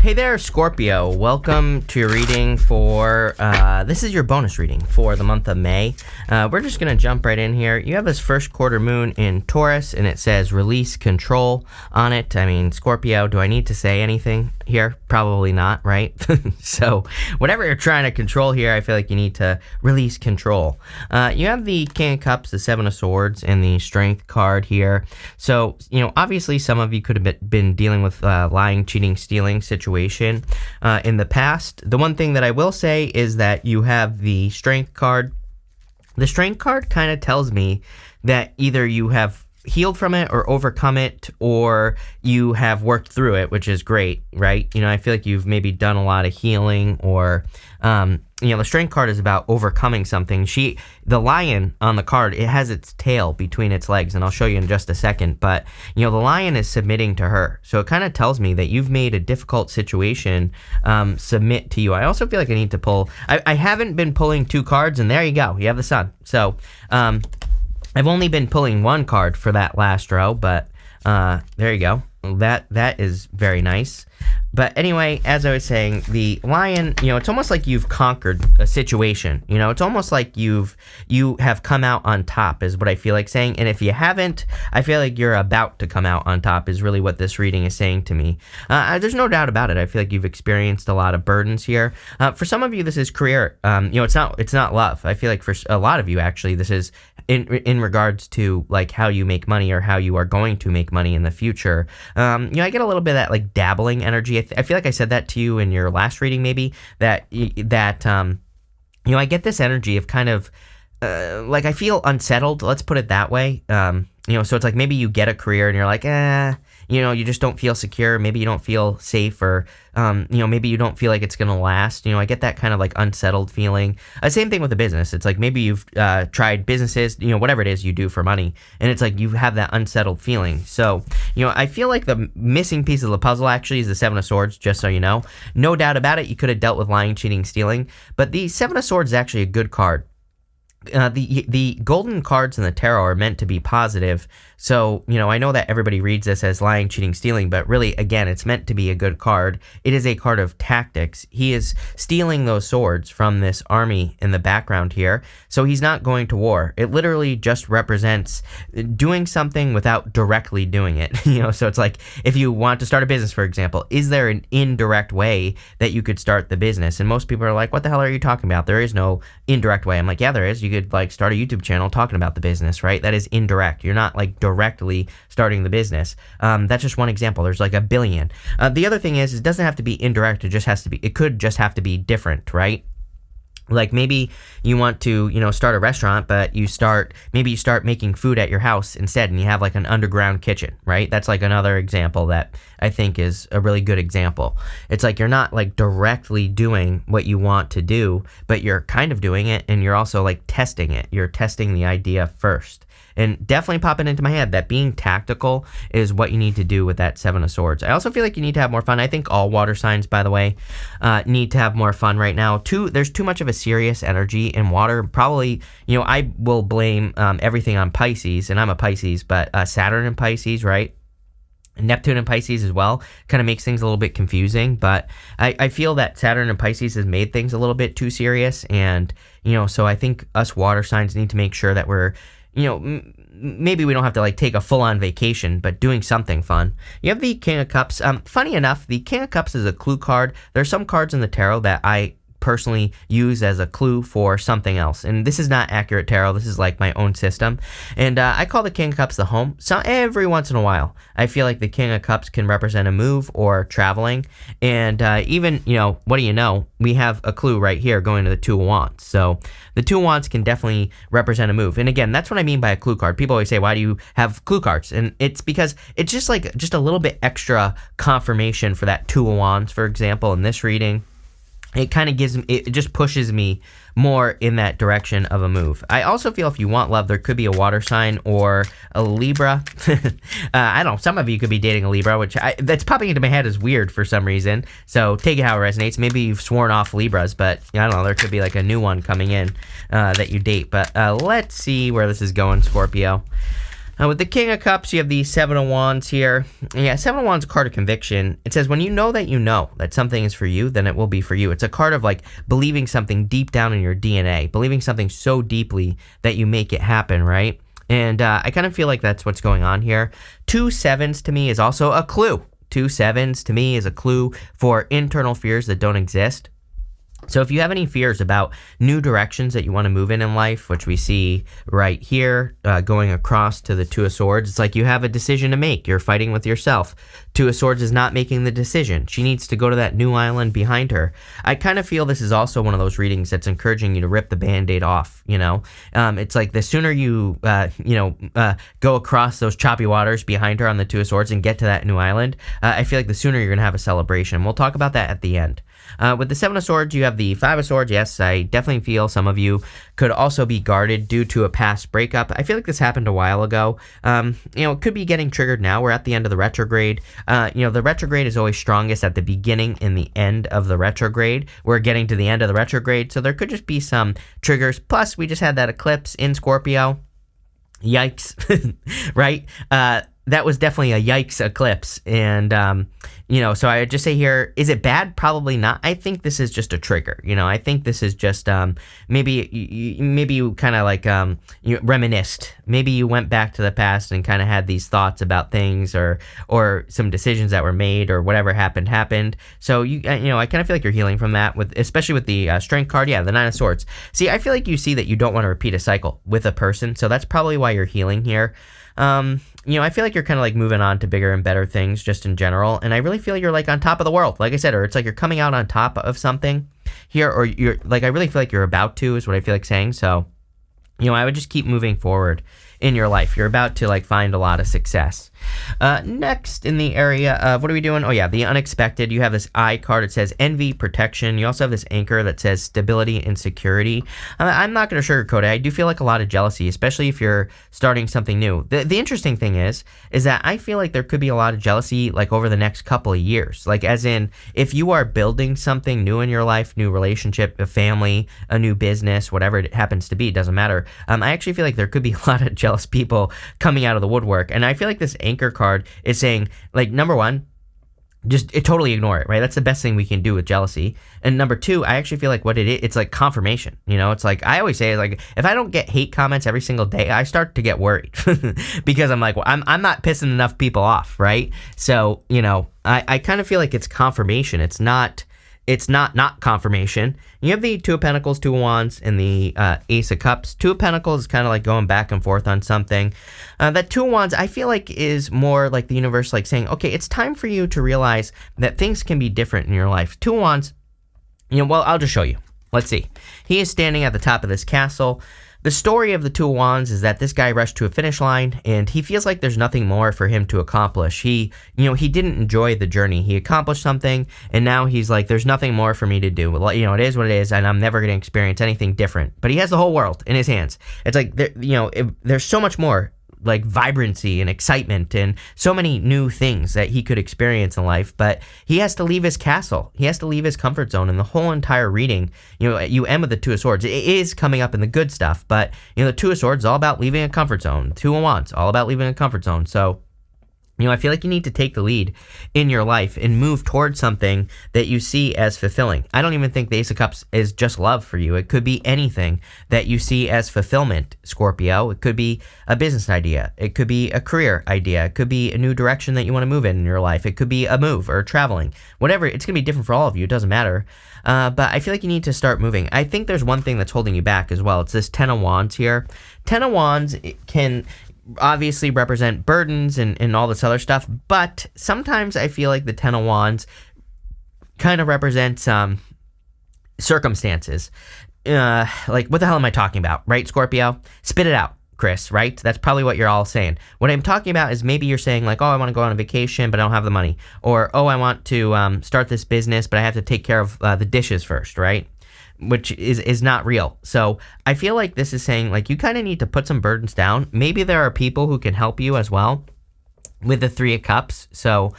Hey there, Scorpio. Welcome to your reading for, this is your bonus reading for the month of May. We're just going to jump right in here. You have this first quarter moon in Taurus, and it says release control on it. I mean, Scorpio, do I need to say anything here? Probably not, right? So, whatever you're trying to control here, I feel like you need to release control. You have the King of Cups, the Seven of Swords, and the Strength card here. So, obviously some of you could have been dealing with lying, cheating, stealing situation in the past. The one thing that I will say is that you have the Strength card. The Strength card kind of tells me that either you have healed from it or overcome it, or you have worked through it, which is great, right? I feel like you've maybe done a lot of healing, or the Strength card is about overcoming something. The lion on the card, it has its tail between its legs, and I'll show you in just a second, but the lion is submitting to her, so it kind of tells me that you've made a difficult situation submit to you. I also feel like I need to pull, I haven't been pulling two cards, and there you go, you have the sun. So I've only been pulling one card for that last row, but there you go. That is very nice. But anyway, as I was saying, the lion, it's almost like you've conquered a situation. It's almost like you have come out on top is what I feel like saying. And if you haven't, I feel like you're about to come out on top is really what this reading is saying to me. There's no doubt about it. I feel like you've experienced a lot of burdens here. For some of you, this is career. It's not love. I feel like for a lot of you, actually, this is in regards to like how you make money or how you are going to make money in the future. I get a little bit of that like dabbling energy. I feel like I said that to you in your last reading, maybe that I get this energy of kind of like I feel unsettled. Let's put it that way. So it's like maybe you get a career and you're like, you just don't feel secure. Maybe you don't feel safe, or maybe you don't feel like it's gonna last. I get that kind of like unsettled feeling. Same thing with the business. It's like maybe you've tried businesses, whatever it is you do for money, and it's like you have that unsettled feeling. So I feel like the missing piece of the puzzle actually is the Seven of Swords. Just so you know, no doubt about it, you could have dealt with lying, cheating, stealing, but the Seven of Swords is actually a good card. The golden cards in the tarot are meant to be positive. So, I know that everybody reads this as lying, cheating, stealing, but really, again, it's meant to be a good card. It is a card of tactics. He is stealing those swords from this army in the background here, so he's not going to war. It literally just represents doing something without directly doing it. So it's like, if you want to start a business, for example, is there an indirect way that you could start the business? And most people are like, what the hell are you talking about? There is no indirect way. I'm like, yeah, there is. You could like start a YouTube channel talking about the business, right? That is indirect. You're not like directly starting the business. That's just one example. There's like a billion. The other thing is, it doesn't have to be indirect. It could just have to be different, right? Like maybe you want to, start a restaurant, but maybe you start making food at your house instead, and you have like an underground kitchen, right? That's like another example that I think is a really good example. It's like you're not like directly doing what you want to do, but you're kind of doing it, and you're also like testing it. You're testing the idea first. And definitely popping into my head that being tactical is what you need to do with that Seven of Swords. I also feel like you need to have more fun. I think all water signs, by the way, need to have more fun right now. There's too much of a serious energy in water. Probably, I will blame everything on Pisces, and I'm a Pisces, but Saturn in Pisces, right? Neptune and Pisces as well kind of makes things a little bit confusing, but I feel that Saturn and Pisces has made things a little bit too serious, and so I think us water signs need to make sure that we're maybe we don't have to like take a full-on vacation, but doing something fun. You have the King of Cups. Funny enough, the King of Cups is a clue card. There's some cards in the tarot that I personally use as a clue for something else, and this is not accurate tarot. This is like my own system, and I call the King of Cups the home. So every once in a while I feel like the King of Cups can represent a move or traveling, and even what do you know, we have a clue right here going to the Two of Wands. So the Two of Wands can definitely represent a move, and again, that's what I mean by a clue card. People always say, why do you have clue cards? And it's because it's just a little bit extra confirmation for that Two of Wands, for example, in this reading. It kind of it just pushes me more in that direction of a move. I also feel if you want love, there could be a water sign or a Libra. I don't know, some of you could be dating a Libra, which that's popping into my head as weird for some reason. So take it how it resonates. Maybe you've sworn off Libras, but I don't know, there could be like a new one coming in that you date. But let's see where this is going, Scorpio. With the King of Cups, you have the Seven of Wands here. Yeah, Seven of Wands is a card of conviction. It says when you know that something is for you, then it will be for you. It's a card of like believing something deep down in your DNA, believing something so deeply that you make it happen, right? And I kind of feel like that's what's going on here. 2 sevens to me is also a clue. 2 sevens to me is a clue for internal fears that don't exist. So if you have any fears about new directions that you want to move in life, which we see right here, going across to the Two of Swords, it's like you have a decision to make. You're fighting with yourself. Two of Swords is not making the decision. She needs to go to that new island behind her. I kind of feel this is also one of those readings that's encouraging you to rip the Band-Aid off, you know? It's like the sooner you, go across those choppy waters behind her on the Two of Swords and get to that new island, I feel like the sooner you're going to have a celebration. We'll talk about that at the end. With the Seven of Swords, you have the Five of Swords. Yes, I definitely feel some of you could also be guarded due to a past breakup. I feel like this happened a while ago. It could be getting triggered now. We're at the end of the retrograde. The retrograde is always strongest at the beginning and the end of the retrograde. We're getting to the end of the retrograde, so there could just be some triggers. Plus, we just had that eclipse in Scorpio. Yikes, right? That was definitely a yikes eclipse. And, so I would just say here, is it bad? Probably not. I think this is just a trigger. I think this is just maybe you kind of like you reminisced. Maybe you went back to the past and kind of had these thoughts about things or some decisions that were made or whatever happened. So, I kind of feel like you're healing from that, especially with the Strength card. Yeah, the Nine of Swords. See, I feel like you see that you don't want to repeat a cycle with a person. So that's probably why you're healing here. I feel like you're kind of like moving on to bigger and better things just in general. And I really feel you're like on top of the world, like I said, or it's like you're coming out on top of something here, or you're like, I really feel like you're about to, is what I feel like saying. So, I would just keep moving forward in your life. You're about to like find a lot of success. Next in the area of, what are we doing? Oh yeah, the unexpected. You have this eye card. It says envy, protection. You also have this anchor that says stability and security. I'm not going to sugarcoat it. I do feel like a lot of jealousy, especially if you're starting something new. The interesting thing is that I feel like there could be a lot of jealousy like over the next couple of years. Like as in, if you are building something new in your life, new relationship, a family, a new business, whatever it happens to be, it doesn't matter. I actually feel like there could be a lot of jealous people coming out of the woodwork. And I feel like this anchor card is saying, like, number one, just totally ignore it, right? That's the best thing we can do with jealousy. And number two, I actually feel like what it is, it's like confirmation. It's like, I always say, like, if I don't get hate comments every single day, I start to get worried because I'm like, well, I'm not pissing enough people off, right? So, I kind of feel like it's confirmation. It's not confirmation. You have the Two of Pentacles, Two of Wands, and the Ace of Cups. Two of Pentacles is kind of like going back and forth on something. That Two of Wands, I feel like, is more like the universe like saying, okay, it's time for you to realize that things can be different in your life. Two of Wands, I'll just show you. Let's see. He is standing at the top of this castle. The story of the Two of Wands is that this guy rushed to a finish line, and he feels like there's nothing more for him to accomplish. He didn't enjoy the journey. He accomplished something, and now he's like, there's nothing more for me to do. It is what it is, and I'm never going to experience anything different. But he has the whole world in his hands. It's like, there's so much more, like vibrancy and excitement and so many new things that he could experience in life, but he has to leave his castle. He has to leave his comfort zone. And the whole entire reading, you end with the Two of Swords. It is coming up in the good stuff, but the Two of Swords is all about leaving a comfort zone. Two of Wands, all about leaving a comfort zone. So, I feel like you need to take the lead in your life and move towards something that you see as fulfilling. I don't even think the Ace of Cups is just love for you. It could be anything that you see as fulfillment, Scorpio. It could be a business idea. It could be a career idea. It could be a new direction that you want to move in your life. It could be a move or traveling. Whatever, it's going to be different for all of you. It doesn't matter. But I feel like you need to start moving. I think there's one thing that's holding you back as well. It's this Ten of Wands here. Ten of Wands can obviously represent burdens and all this other stuff, but sometimes I feel like the Ten of Wands kind of represents circumstances. Like, what the hell am I talking about, right, Scorpio? Spit it out, Chris, right? That's probably what you're all saying. What I'm talking about is maybe you're saying like, oh, I want to go on a vacation, but I don't have the money. Or, oh, I want to start this business, but I have to take care of the dishes first, right? Which is not real. So I feel like this is saying like you kind of need to put some burdens down. Maybe there are people who can help you as well with the Three of Cups. So,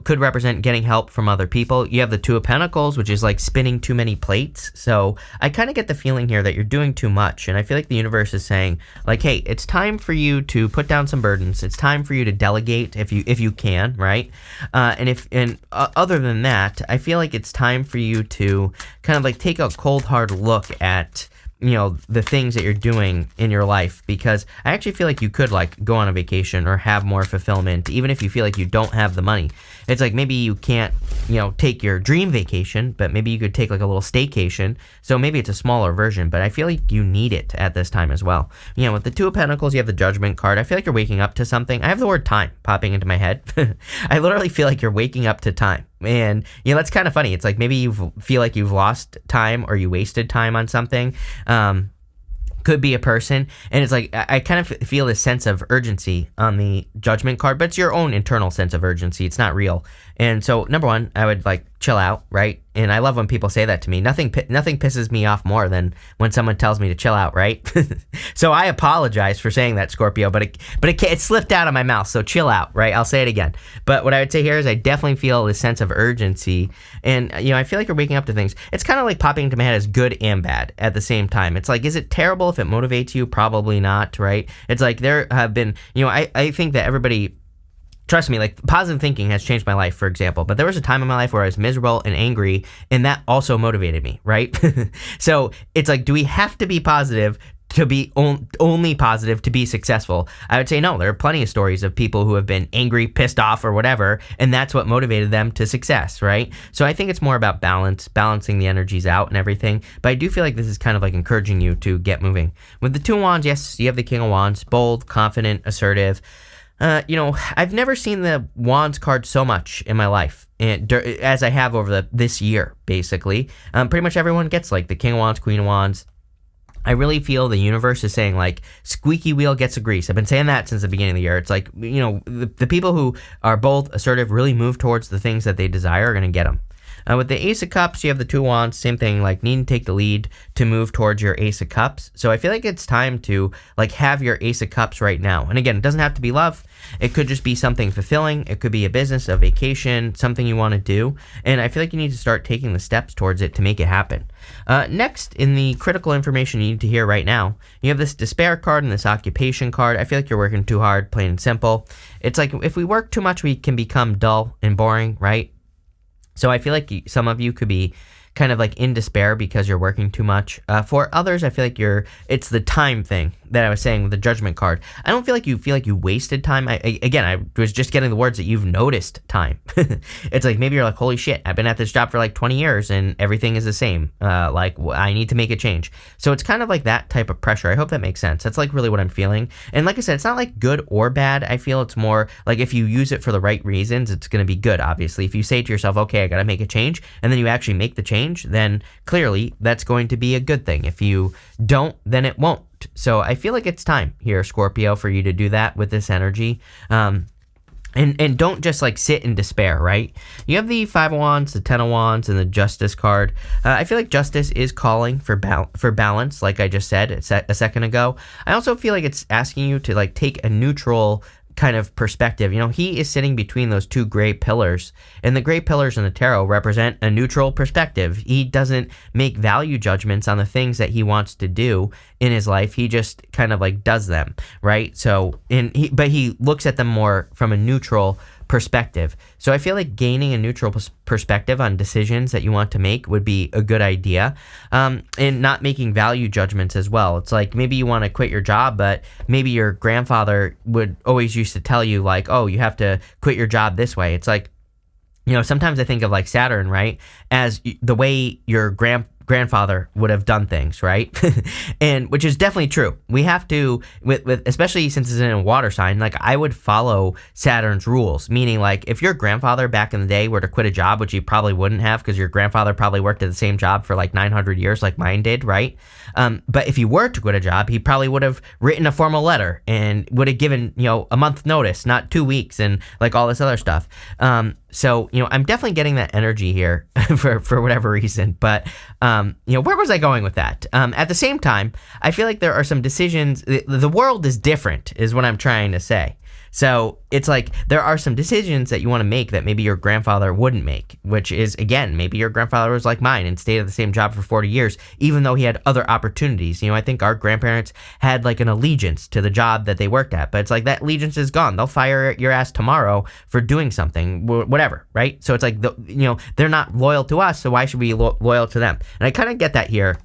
could represent getting help from other people. You have the Two of Pentacles, which is like spinning too many plates. So I kind of get the feeling here that you're doing too much. And I feel like the universe is saying like, hey, it's time for you to put down some burdens. It's time for you to delegate if you can, right? Other than that, I feel like it's time for you to kind of like take a cold hard look at the things that you're doing in your life, because I actually feel like you could like go on a vacation or have more fulfillment, even if you feel like you don't have the money. It's like maybe you can't, take your dream vacation, but maybe you could take like a little staycation. So maybe it's a smaller version, but I feel like you need it at this time as well. With the Two of Pentacles, you have the Judgment card. I feel like you're waking up to something. I have the word time popping into my head. I literally feel like you're waking up to time. And, that's kind of funny. It's like maybe you feel like you've lost time or you wasted time on something. Could be a person. And it's like, I kind of feel this sense of urgency on the Judgment card, but it's your own internal sense of urgency. It's not real. And so, number one, I would like chill out, right? And I love when people say that to me. Nothing pisses me off more than when someone tells me to chill out, right? So I apologize for saying that, Scorpio, but it slipped out of my mouth. So chill out, right? I'll say it again. But what I would say here is I definitely feel this sense of urgency, and I feel like you're waking up to things. It's kind of like popping into my head as good and bad at the same time. It's like, is it terrible if it motivates you? Probably not, right? It's like there have been, I think that everybody. Trust me, like positive thinking has changed my life, for example. But there was a time in my life where I was miserable and angry, and that also motivated me, right? So it's like, do we have to be positive to be only positive to be successful? I would say no. There are plenty of stories of people who have been angry, pissed off, or whatever, and that's what motivated them to success, right? So I think it's more about balancing the energies out and everything. But I do feel like this is kind of like encouraging you to get moving. With the Two of Wands, yes, you have the King of Wands, bold, confident, assertive. I've never seen the Wands card so much in my life, as I have over this year, basically. Pretty much everyone gets like the King of Wands, Queen of Wands. I really feel the universe is saying like squeaky wheel gets a grease. I've been saying that since the beginning of the year. It's like, the people who are bold, assertive, really move towards the things that they desire are going to get them. With the Ace of Cups, you have the Two of Wands, same thing, like needing to take the lead to move towards your Ace of Cups. So I feel like it's time to like have your Ace of Cups right now. And again, it doesn't have to be love. It could just be something fulfilling. It could be a business, a vacation, something you want to do. And I feel like you need to start taking the steps towards it to make it happen. Next, in the critical information you need to hear right now, you have this Despair card and this Occupation card. I feel like you're working too hard, plain and simple. It's like if we work too much, we can become dull and boring, right? So I feel like some of you could be kind of like in despair because you're working too much. For others, I feel like it's the time thing that I was saying with the Judgment card. I don't feel like you wasted time. I was just getting the words that you've noticed time. It's like maybe you're like, holy shit, I've been at this job for like 20 years and everything is the same. I need to make a change. So it's kind of like that type of pressure. I hope that makes sense. That's like really what I'm feeling. And like I said, it's not like good or bad. I feel it's more like if you use it for the right reasons, it's going to be good, obviously. If you say to yourself, okay, I got to make a change, and then you actually make the change, then clearly that's going to be a good thing. If you don't, then it won't. So I feel like it's time here, Scorpio, for you to do that with this energy. And don't just like sit in despair, right? You have the Five of Wands, the Ten of Wands, and the Justice card. I feel like Justice is calling for balance, like I just said a second ago. I also feel like it's asking you to like take a neutral kind of perspective. He is sitting between those two gray pillars, and the gray pillars in the tarot represent a neutral perspective. He doesn't make value judgments on the things that he wants to do in his life. He just kind of like does them, right? But he looks at them more from a neutral perspective. So I feel like gaining a neutral perspective on decisions that you want to make would be a good idea, and not making value judgments as well. It's like maybe you want to quit your job, but maybe your grandfather would always used to tell you like, oh, you have to quit your job this way. It's like, sometimes I think of like Saturn, right, as the way your grandfather would have done things, right? And which is definitely true. We have to, with especially since it's in a water sign, like I would follow Saturn's rules, meaning like if your grandfather back in the day were to quit a job, which he probably wouldn't have because your grandfather probably worked at the same job for like 900 years like mine did, right? But if he were to quit a job, he probably would have written a formal letter and would have given, a month notice, not 2 weeks and like all this other stuff. So, I'm definitely getting that energy here for whatever reason. But, where was I going with that? At the same time, I feel like there are some decisions. The world is different is what I'm trying to say. So it's like there are some decisions that you want to make that maybe your grandfather wouldn't make, which is, again, maybe your grandfather was like mine and stayed at the same job for 40 years, even though he had other opportunities. I think our grandparents had like an allegiance to the job that they worked at, but it's like that allegiance is gone. They'll fire your ass tomorrow for doing something, whatever, right? So it's like, they're not loyal to us, so why should we be loyal to them? And I kind of get that here,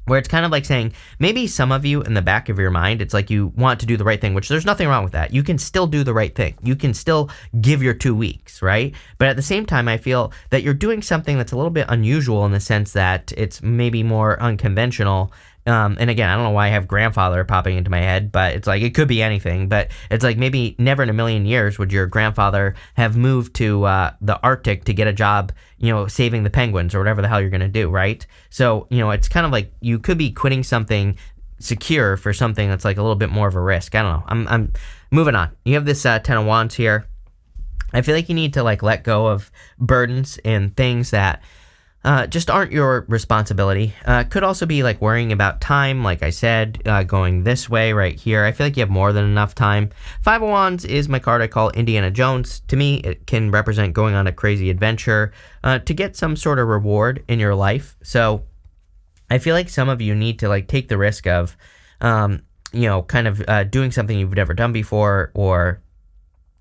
where it's kind of like saying, maybe some of you in the back of your mind, it's like you want to do the right thing, which there's nothing wrong with that. You can still do the right thing. You can still give your 2 weeks, right? But at the same time, I feel that you're doing something that's a little bit unusual in the sense that it's maybe more unconventional. And again, I don't know why I have grandfather popping into my head, but it's like, it could be anything, but it's like maybe never in a million years would your grandfather have moved to the Arctic to get a job, saving the penguins or whatever the hell you're going to do, right? So, it's kind of like you could be quitting something secure for something that's like a little bit more of a risk. I don't know. I'm moving on. You have this 10 of Wands here. I feel like you need to like let go of burdens and things that just aren't your responsibility. Could also be like worrying about time, like I said, going this way right here. I feel like you have more than enough time. 5 of Wands is my card I call Indiana Jones. To me, it can represent going on a crazy adventure to get some sort of reward in your life. So I feel like some of you need to like take the risk of, kind of doing something you've never done before, or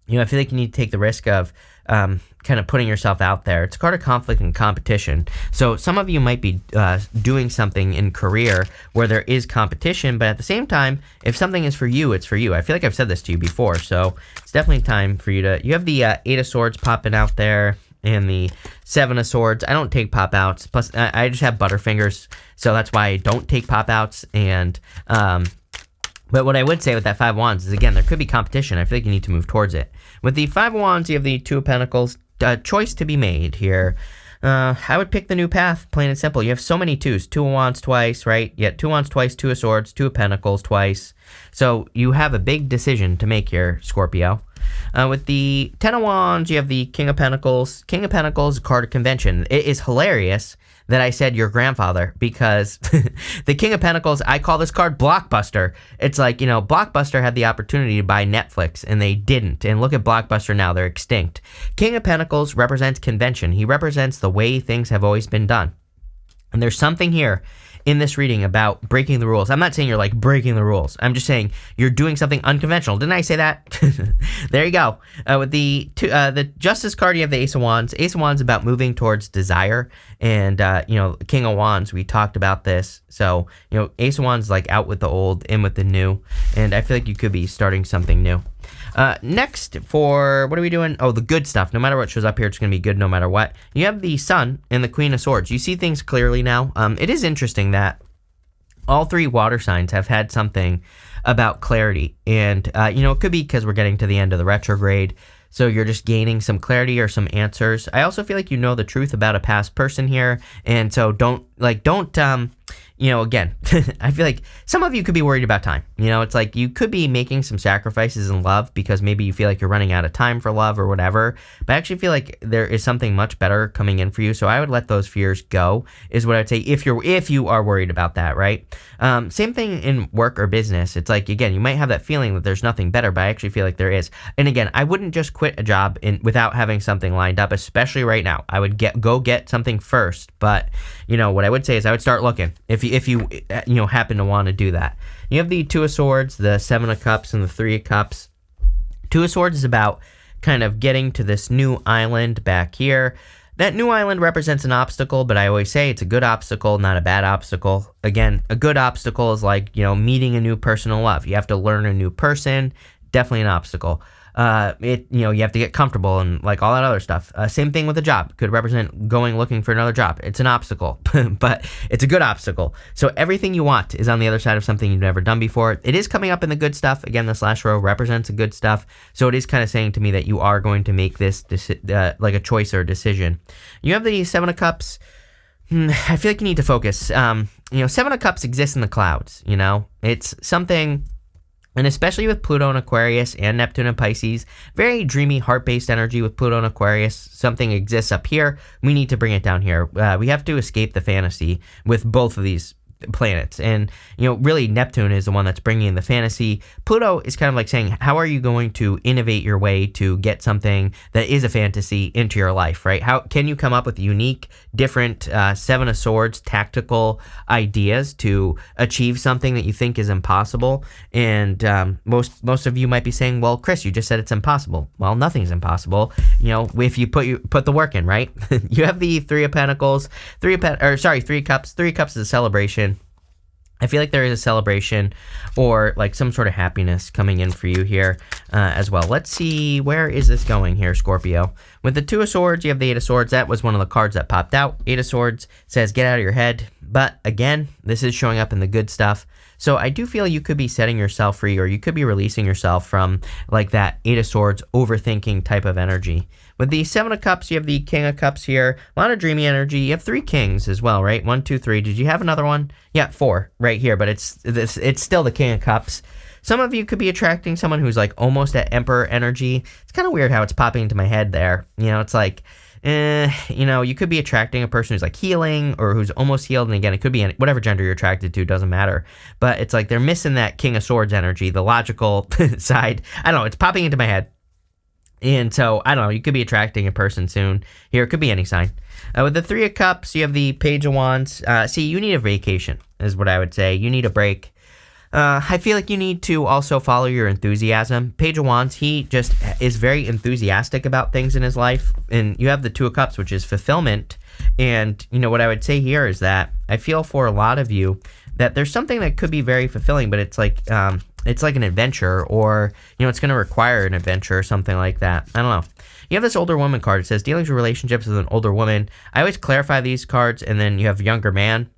I feel like you need to take the risk of kind of putting yourself out there. It's a card of conflict and competition. So some of you might be doing something in career where there is competition, but at the same time, if something is for you, it's for you. I feel like I've said this to you before, so it's definitely time for you to... You have the 8 of Swords popping out there and the 7 of Swords. I don't take pop-outs. Plus, I just have butterfingers, so that's why I don't take pop-outs. And... But what I would say with that 5 of Wands is, again, there could be competition. I feel like you need to move towards it. With the 5 of Wands, you have the 2 of Pentacles. Choice to be made here. I would pick the new path, plain and simple. You have so many 2s. 2 of Wands twice, right? You have 2 of Wands twice, 2 of Swords, 2 of Pentacles twice. So you have a big decision to make here, Scorpio. With the 10 of Wands, you have the King of Pentacles. King of Pentacles, a card of convention. It is hilarious that I said your grandfather, because the King of Pentacles, I call this card Blockbuster. It's like, Blockbuster had the opportunity to buy Netflix and they didn't. And look at Blockbuster now, they're extinct. King of Pentacles represents convention. He represents the way things have always been done. And there's something here in this reading about breaking the rules. I'm not saying you're like breaking the rules. I'm just saying you're doing something unconventional. Didn't I say that? There you go. With the Justice card, you have the Ace of Wands. Ace of Wands is about moving towards desire. And, King of Wands, we talked about this. So, Ace of Wands is like out with the old, in with the new. And I feel like you could be starting something new. Next, for what are we doing? Oh, the good stuff. No matter what shows up here, it's going to be good no matter what. You have the Sun and the Queen of Swords. You see things clearly now. It is interesting that all 3 water signs have had something about clarity. And, it could be because we're getting to the end of the retrograde. So you're just gaining some clarity or some answers. I also feel like you know the truth about a past person here. And so again, I feel like some of you could be worried about time. It's like you could be making some sacrifices in love because maybe you feel like you're running out of time for love or whatever. But I actually feel like there is something much better coming in for you. So I would let those fears go, is what I'd say, if you are worried about that, right? Same thing in work or business. It's like, again, you might have that feeling that there's nothing better, but I actually feel like there is. And again, I wouldn't just quit a job without having something lined up, especially right now. I would go get something first. But, what I would say is I would start looking if you happen to want to do that. You have the 2 of Swords, the 7 of Cups, and the 3 of Cups. 2 of Swords is about kind of getting to this new island back here. That new island represents an obstacle, but I always say it's a good obstacle, not a bad obstacle. Again, a good obstacle is like, meeting a new person in love. You have to learn a new person. Definitely an obstacle. You have to get comfortable and like all that other stuff. Same thing with a job. Could represent looking for another job. It's an obstacle, but it's a good obstacle. So everything you want is on the other side of something you've never done before. It is coming up in the good stuff. Again, this last row represents the good stuff. So it is kind of saying to me that you are going to make this like a choice or a decision. You have the 7 of Cups. I feel like you need to focus. 7 of Cups exists in the clouds. It's something... And especially with Pluto and Aquarius and Neptune and Pisces, very dreamy, heart-based energy with Pluto and Aquarius. Something exists up here. We need to bring it down here. We have to escape the fantasy with both of these planets. And, really Neptune is the one that's bringing in the fantasy. Pluto is kind of like saying, how are you going to innovate your way to get something that is a fantasy into your life, right? How can you come up with unique, different Seven of Swords tactical ideas to achieve something that you think is impossible? And most of you might be saying, well, Chris, you just said it's impossible. Well, nothing's impossible, if you put the work in, right? You have the Three of Pentacles, Three Cups. Three Cups is a celebration. I feel like there is a celebration or like some sort of happiness coming in for you here as well. Let's see, where is this going here, Scorpio? With the Two of Swords, you have the Eight of Swords. That was one of the cards that popped out. Eight of Swords says get out of your head. But again, this is showing up in the good stuff. So I do feel you could be setting yourself free, or you could be releasing yourself from like that Eight of Swords overthinking type of energy. With the Seven of Cups, you have the King of Cups here. A lot of dreamy energy. You have three kings as well, right? 1, 2, 3. Did you have another one? Yeah, 4 right here, but it's still the King of Cups. Some of you could be attracting someone who's like almost at Emperor energy. It's kind of weird how it's popping into my head there. It's like, you could be attracting a person who's like healing or who's almost healed. And again, it could be whatever gender you're attracted to, doesn't matter. But it's like they're missing that King of Swords energy, the logical side. I don't know. It's popping into my head. And so, I don't know, you could be attracting a person soon. Here, it could be any sign. With the Three of Cups, you have the Page of Wands. See, you need a vacation, is what I would say. You need a break. I feel like you need to also follow your enthusiasm. Page of Wands, he just is very enthusiastic about things in his life. And you have the Two of Cups, which is fulfillment. And, what I would say here is that I feel for a lot of you that there's something that could be very fulfilling, but it's like an adventure, or, it's going to require an adventure or something like that. I don't know. You have this older woman card. It says dealings with relationships with an older woman. I always clarify these cards, and then you have younger man.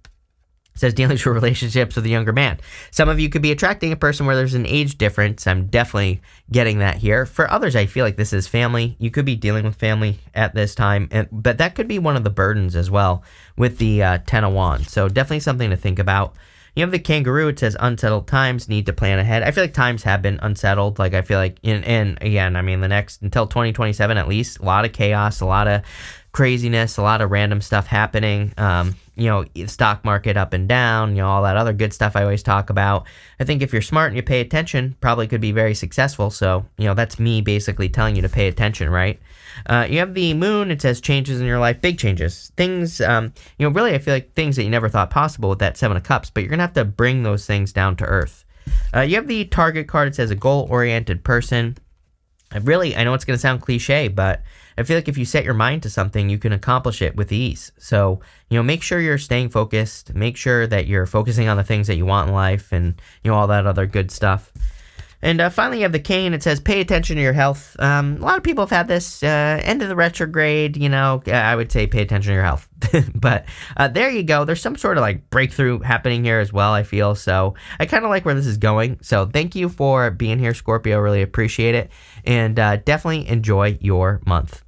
It says dealings with relationships with a younger man. Some of you could be attracting a person where there's an age difference. I'm definitely getting that here. For others, I feel like this is family. You could be dealing with family at this time, but that could be one of the burdens as well with the 10 of Wands. So definitely something to think about. You have the Kangaroo. It says unsettled times, need to plan ahead. I feel like times have been unsettled. Like I feel like, and again, I mean, the next, until 2027 at least, a lot of chaos, a lot of craziness, a lot of random stuff happening. Stock market up and down, all that other good stuff I always talk about. I think if you're smart and you pay attention, probably could be very successful. So, that's me basically telling you to pay attention, right? You have the Moon. It says changes in your life, big changes. Things, really I feel like things that you never thought possible with that Seven of Cups, but you're going to have to bring those things down to earth. You have the Target card. It says a goal-oriented person. I know it's going to sound cliche, but I feel like if you set your mind to something, you can accomplish it with ease. So, make sure you're staying focused. Make sure that you're focusing on the things that you want in life and, all that other good stuff. And finally, you have the Cane. It says pay attention to your health. A lot of people have had this end of the retrograde, I would say pay attention to your health. But there you go. There's some sort of like breakthrough happening here as well, I feel. So I kind of like where this is going. So thank you for being here, Scorpio. Really appreciate it. And definitely enjoy your month.